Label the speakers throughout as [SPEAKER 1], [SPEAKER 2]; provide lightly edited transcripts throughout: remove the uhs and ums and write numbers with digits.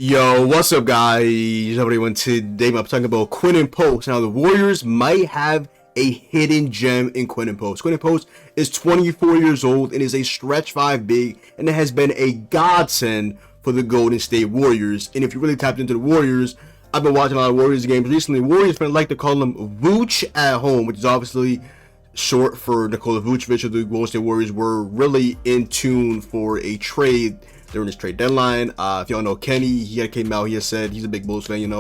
[SPEAKER 1] Yo, what's up, guys? Everyone, today I'm talking about Quinten Post. Now, the Warriors might have a hidden gem in Quinten Post. Quinten Post is 24 years old and is a stretch 5 big, and it has been a godsend for the Golden State Warriors. And if you really tapped into the Warriors, I've been watching a lot of Warriors games recently. Warriors fans like to call them Vooch at home, which is obviously short for Nikola Vucevic of the Golden State Warriors. Were really in tune for a trade during this trade deadline. If y'all know Kenny, he came out, he has said, he's a big Bulls fan, came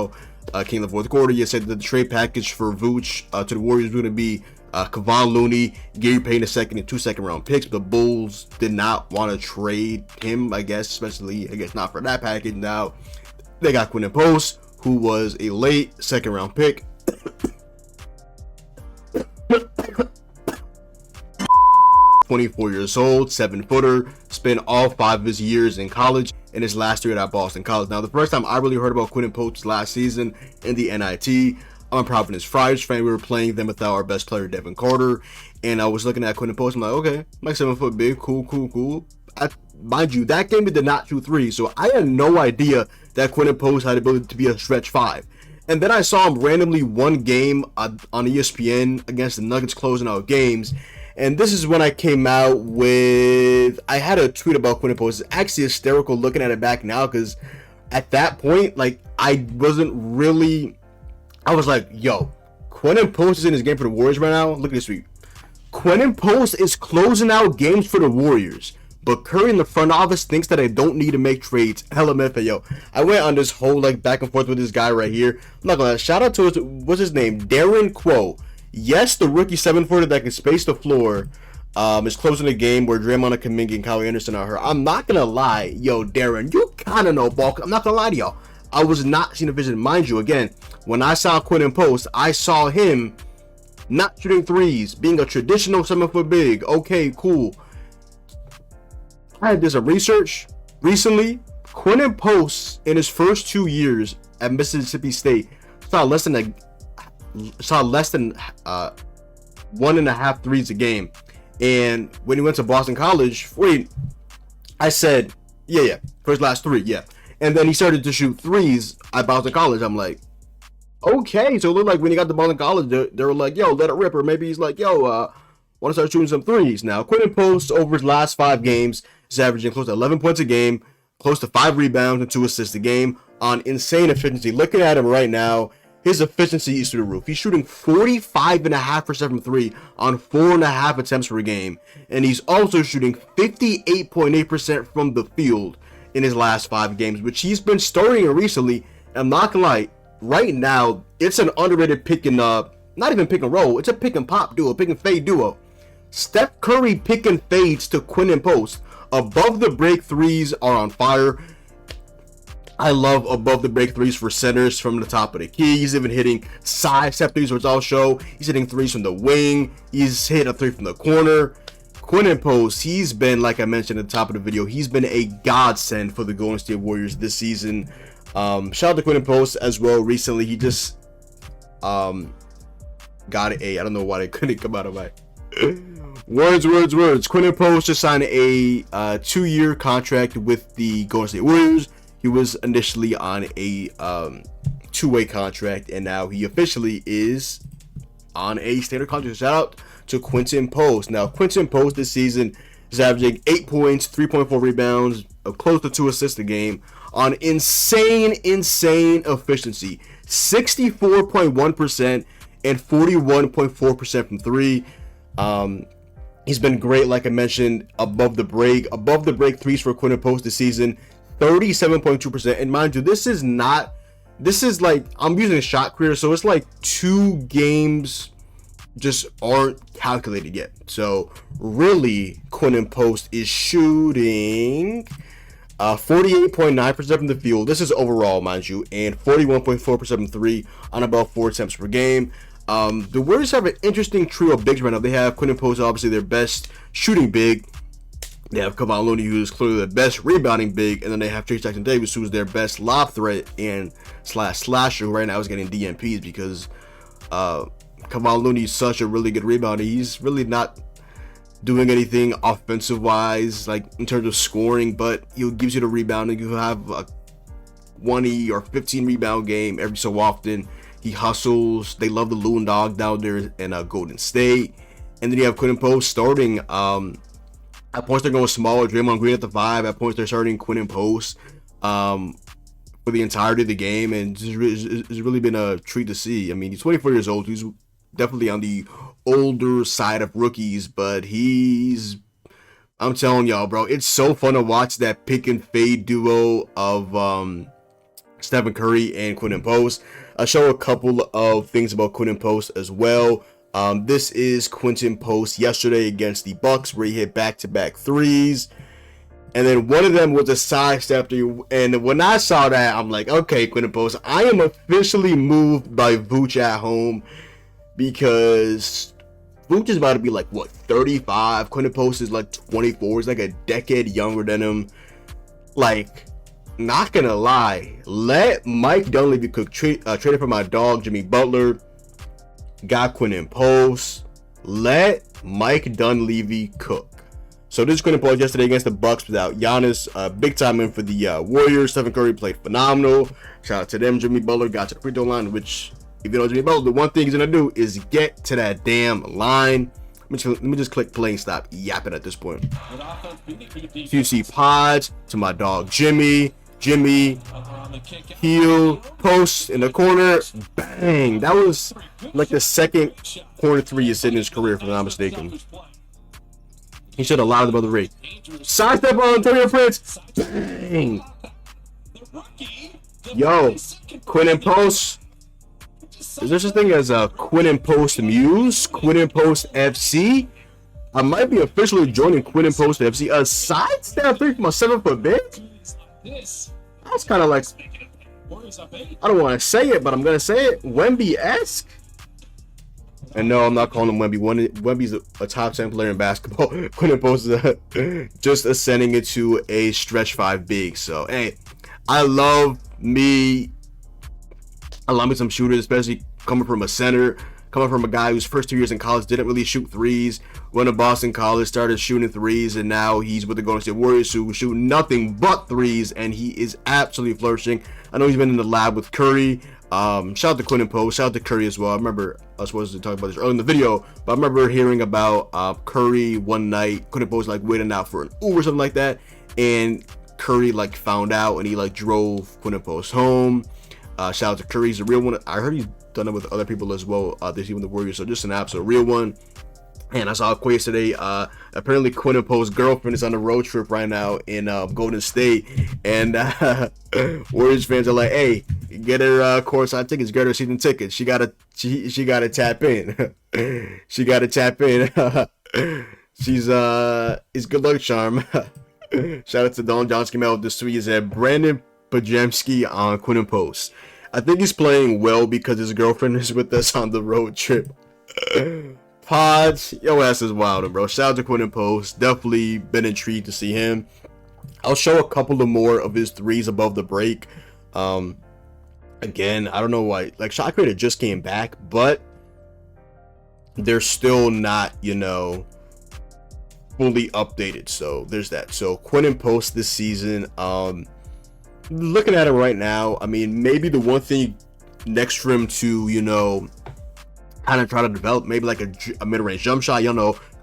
[SPEAKER 1] in the fourth quarter, he has said that the trade package for Vooch to the Warriors was going to be Kevon Looney, Gary Payton II, and 2 second-round picks. The Bulls did not want to trade him, I guess, especially, not for that package. Now, they got Quinten Post, who was a late second-round pick. 24 years old, 7-footer, spent all 5 of his years in college and his last 3 at Boston College. Now, the first time I really heard about Quinten Post last season in the NIT, I'm a Providence Friars fan. We were playing them without our best player, Devin Carter, and I was looking at Quinten Post. I'm like, okay, I'm like 7-foot big, cool. Mind you, that game he did not shoot 3, so I had no idea that Quinten Post had the ability to be a stretch 5. And then I saw him randomly one game on ESPN against the Nuggets closing out games. And this is when I came out with, I had a tweet about Quinten Post. It's actually hysterical looking at it back now, because at that point, like, I was like, yo, Quinten Post is in his game for the Warriors right now. Look at this tweet. Quinten Post is closing out games for the Warriors, but Curry in the front office thinks that I don't need to make trades. Hella method, yo. I went on this whole, like, back and forth with this guy right here. I'm not gonna, shout out to what's his name? Darren Quo. Yes, the rookie 7-footer that can space the floor is closing the game where Draymond and Kuminga and Kyle Anderson are hurt. I'm not gonna lie, yo, Darren, you kind of know ball. I'm not gonna lie to y'all. I was not seeing a vision. Mind you, again, when I saw Quinten Post, I saw him not shooting threes, being a traditional 7-foot big. Okay, cool. I did some research recently. Quinten Post, in his first 2 years at Mississippi State, saw less than 1.5 threes a game. And when he went to Boston College, I said, yeah, for his last 3, yeah. And then he started to shoot threes at Boston College. I'm like, okay. So it looked like when he got to Boston College, they were like, yo, let it rip. Or maybe he's like, yo, want to start shooting some threes. Now, Quinten Post, over his last 5 games, is averaging close to 11 points a game, close to 5 rebounds and 2 assists a game on insane efficiency. Looking at him right now, his efficiency is through the roof. He's shooting 45.5% from 3 on 4.5 attempts per game. And he's also shooting 58.8% from the field in his last 5 games, which he's been starting recently. I'm not gonna lie, right now, it's an underrated pick and, not even pick and roll, it's a pick and pop duo, pick and fade duo. Steph Curry pick and fades to Quinten Post. Above the break threes are on fire. I love above the break threes for centers from the top of the key. He's even hitting side step threes, which I'll show. He's hitting threes from the wing. He's hit a 3 from the corner. Quinten Post, he's been, like I mentioned at the top of the video, he's been a godsend for the Golden State Warriors this season. Shout out to Quinten Post as well. Recently, he just got I don't know why they couldn't come out of my words. Quinten Post just signed a 2-year contract with the Golden State Warriors. He was initially on a 2-way contract, and now he officially is on a standard contract. Shout out to Quinten Post. Now, Quinten Post this season is averaging 8 points, 3.4 rebounds, close to 2 assists a game on insane efficiency. 64.1% and 41.4% from 3. He's been great, like I mentioned, above the break threes for Quinten Post this season. 37.2%, and mind you, this is like, I'm using a shot creator, so it's like 2 games just aren't calculated yet. So really, Quinten Post is shooting 48.9% from the field. This is overall, mind you, and 41.4% from 3 on about 4 attempts per game. The Warriors have an interesting trio of bigs right now. They have Quinten Post, obviously their best shooting big. They have Kevon Looney, who is clearly the best rebounding big, and then they have Trey Jackson-Davis, who is their best lob threat and slasher, who right now is getting DNPs because Kevon Looney is such a really good rebounder. He's really not doing anything offensive wise, like in terms of scoring, but he gives you the rebounding. You have 20 or 15 rebound game every so often. He hustles. They love the Loon Dog down there in Golden State. And then you have Quinten Post starting. At points they're going smaller. Draymond Green at the 5. At points they're starting Quinten Post for the entirety of the game, and it's really been a treat to see. I mean, he's 24 years old. He's definitely on the older side of rookies, but I'm telling y'all, bro, it's so fun to watch that pick and fade duo of Stephen Curry and Quinten Post. I'll show a couple of things about Quinten Post as well. This is Quinten Post yesterday against the Bucks, where he hit back-to-back threes. And then one of them was a sidestep. And when I saw that, I'm like, okay, Quinten Post, I am officially moved by Vooch at home, because Vooch is about to be like, what, 35? Quinten Post is like 24. He's like a decade younger than him. Like, not gonna lie, let Mike Dunleavy cook. Traded for my dog, Jimmy Butler. Got Quinten Post. Let Mike Dunleavy cook. So this is Quinten Post yesterday against the Bucks without Giannis. Big time in for the Warriors. Stephen Curry played phenomenal. Shout out to them. Jimmy Butler got to the free throw line, which, if you know Jimmy Butler, the one thing he's gonna do is get to that damn line. Let me just click play and stop yapping at this point. So you see Pods to my dog Jimmy, heel, post in the corner, bang. That was like the second corner three he's hit in his career, if I'm not mistaken. He should have allowed the other rate. Sidestep on Antonio Prince, bang. Yo, Quinten Post. Is there such thing as a Quinten Post Muse? Quinten Post FC? I might be officially joining Quinten Post FC. A sidestep 3 from a 7-foot big? That's kind of like, I don't want to say it, but I'm going to say it. Wemby-esque? And no, I'm not calling him Wemby. Wemby's a top 10 player in basketball. Quinten Post is just ascending into a stretch 5 big. So, hey, I love me some shooters, especially coming from a center, coming from a guy whose first 2 years in college didn't really shoot threes. Went to Boston College, started shooting threes, and now he's with the Golden State Warriors, who shoot nothing but threes, and he is absolutely flourishing. I know he's been in the lab with Curry. Shout out to Quinten Post, shout out to Curry as well. I remember I was supposed to talk about this early in the video, but I remember hearing about Curry one night. Quinten Post like waiting out for an Uber or something like that, and Curry like found out, and he like drove Quinten Post home. Shout out to Curry, he's a real one. I heard he's done it with other people as well this year with the Warriors, so just an absolute real one. And I saw a quote today. Apparently, Quinten Post's girlfriend is on a road trip right now in Golden State, and Warriors fans are like, "Hey, get her courtside tickets, get her season tickets. She gotta tap in. She gotta tap in. She's it's good luck charm." Shout out to Don Johnson came out with this tweet. He said, "Brandon Pajemski on Quinten Post. I think he's playing well because his girlfriend is with us on the road trip." Pods, yo ass is wild, bro. Shout out to Quinten Post. Definitely been intrigued to see him. I'll show a couple of more of his threes above the break. Again, I don't know why. Like, shot creator just came back, but they're still not, fully updated. So there's that. So Quinten Post this season, looking at it right now, I mean, maybe the one thing next for him to, kind of try to develop, maybe like a mid-range jump shot.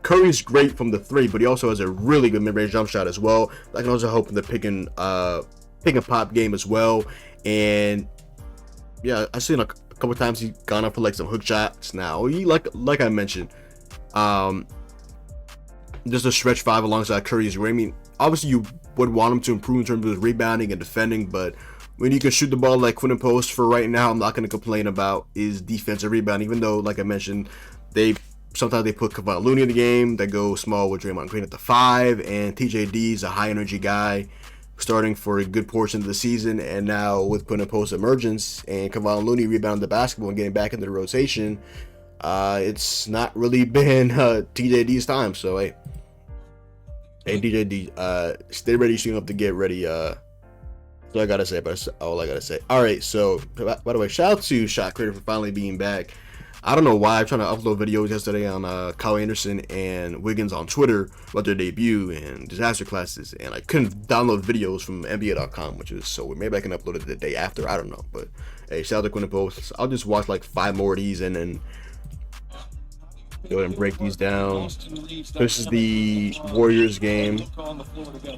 [SPEAKER 1] Curry's great from the 3, but he also has a really good mid-range jump shot as well. I can also help in the pick and pop game as well. And yeah, I've seen a couple of times he's gone up for like some hook shots. Now he like I mentioned, just a stretch 5 alongside Curry's. I mean, obviously you would want him to improve in terms of his rebounding and defending, but when you can shoot the ball like Quinten Post, for right now, I'm not going to complain about his defensive rebound, even though, like I mentioned, sometimes they put Kevon Looney in the game. They go small with Draymond Green at the 5, and TJD is a high-energy guy starting for a good portion of the season, and now with Quinten Post's emergence and Kevon Looney rebounding the basketball and getting back into the rotation, it's not really been TJD's time. So, hey TJD, stay ready soon enough to get ready. All I gotta say. All right, so by the way, shout out to Shot Creator for finally being back. I don't know why I'm trying to upload videos yesterday on Kyle Anderson and Wiggins on Twitter about their debut and disaster classes, and I couldn't download videos from NBA.com, which is so weird. Maybe I can upload it the day after. I don't know, but hey, shout out to Quinten Post. I'll just watch like 5 more of these and then go ahead and break these down. This is the Warriors game.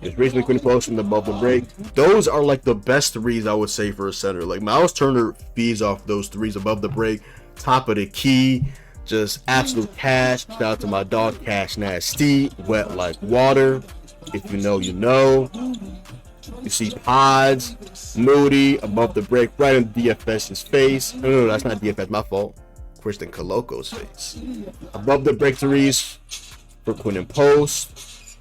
[SPEAKER 1] It's recently Quinten Post from the bubble break. Those are like the best threes I would say for a center. Like Miles Turner feeds off those threes above the break, top of the key, just absolute cash. Shout out to my dog Cash Nasty, wet like water. If you know, you know. You see Pods, Moody above the break, right in DFS's face. No, that's not DFS, my fault. Quinten Coloco's face. Above the break threes for Quinten Post.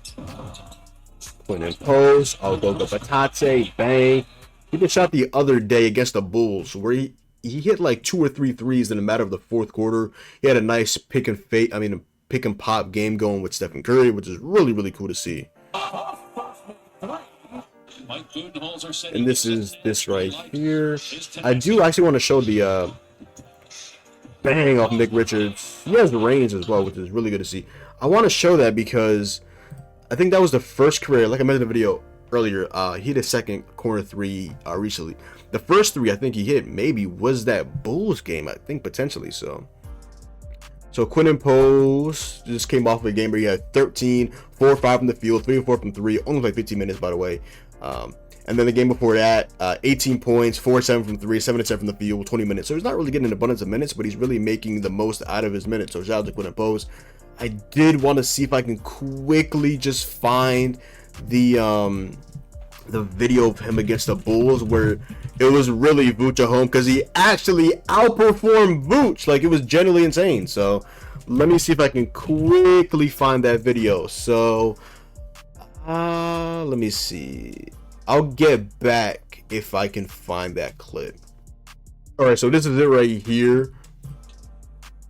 [SPEAKER 1] Quinten Post. I'll go to Batate. Bang. He did shot the other day against the Bulls where he hit like 2 or 3 threes in a matter of the fourth quarter. He had a nice pick and pop game going with Stephen Curry, which is really, really cool to see. And this is this right here. I do actually want to show the bang off Nick Richards. He has the range as well, which is really good to see. I want to show that because I think that was the first career, like I mentioned in the video earlier, he hit a second corner 3 recently. The first 3 I think he hit maybe was that Bulls game, I think potentially. So Quinten Post just came off of a game where he had 13, 4 or 5 from the field, 3 or 4 from 3, only like 15 minutes by the way. And then the game before that, 18 points, 4 or 7 from 3, 7 or 7 from the field, 20 minutes. So he's not really getting an abundance of minutes, but he's really making the most out of his minutes. So shout out to Quinten Post. I did want to see if I can quickly just find the video of him against the Bulls where it was really Vooch at home, because he actually outperformed Vooch. Like, it was genuinely insane. So let me see if I can quickly find that video. So let me see. I'll get back if I can find that clip. All right, so this is it right here.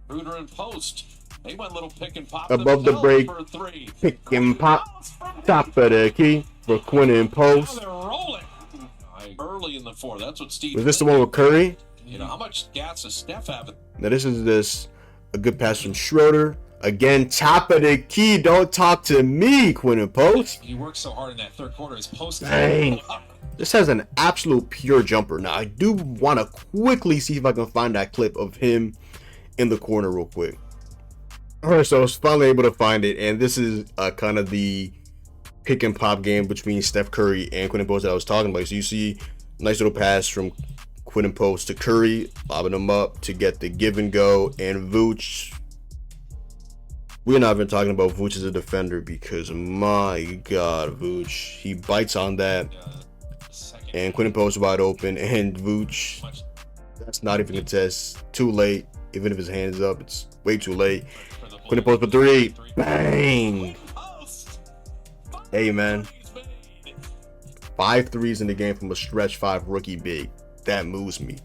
[SPEAKER 2] Ruder and Post. They went little pick and pop
[SPEAKER 1] above the break.
[SPEAKER 2] For 3.
[SPEAKER 1] Pick and pop. Top of the key for Quinten Post.
[SPEAKER 2] Now they're rolling. Early in the 4. That's what Steve.
[SPEAKER 1] Was this the one with Curry?
[SPEAKER 2] You know how much gas does Steph have?
[SPEAKER 1] Now this is a good pass from Schroeder. Again, top of the key. Don't talk to me, Quinten Post.
[SPEAKER 2] He worked so hard in that third quarter. His post.
[SPEAKER 1] Dang. This has an absolute pure jumper. Now I do want to quickly see if I can find that clip of him in the corner real quick. All right, so I was finally able to find it, and this is kind of the pick and pop game between Steph Curry and Quinten Post that I was talking about. So you see, nice little pass from Quinten Post to Curry, lobbing him up to get the give and go, and Vooch. We're not even talking about Vooch as a defender because, my God, Vooch. He bites on that. And Quinten Post wide open. And Vooch, that's not even a test. Too late. Even if his hand is up, it's way too late. Quinten Post for 3. Bang. Hey, man. 5 threes in the game from a stretch 5 rookie big. That moves me.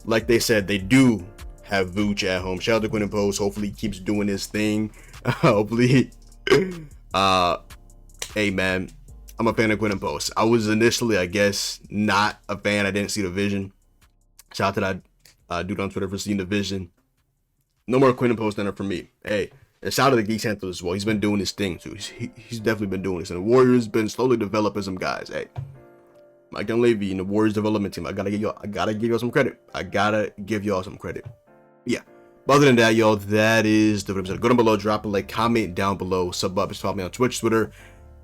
[SPEAKER 1] Like they said, they do have Vooch at home. Shout out to Quinten Post. Hopefully he keeps doing his thing. Hopefully. Hey, man. I'm a fan of Quinten Post. I was initially, I guess, not a fan. I didn't see the vision. Shout out to that dude on Twitter for seeing the vision. No more Quinten Post than for me. Hey, and shout out to Geek Santos as well. He's been doing his thing too. He's definitely been doing this. And the Warriors been slowly developing some guys. Hey, Mike Dunleavy and the Warriors development team. I gotta give y'all some credit. Yeah. But other than that, y'all, that is the episode. Go down below, drop a like, comment down below, sub up, just follow me on Twitch, Twitter,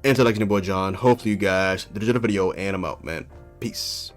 [SPEAKER 1] and to like your boy John. Hopefully you guys did a video, and I'm out, man. Peace.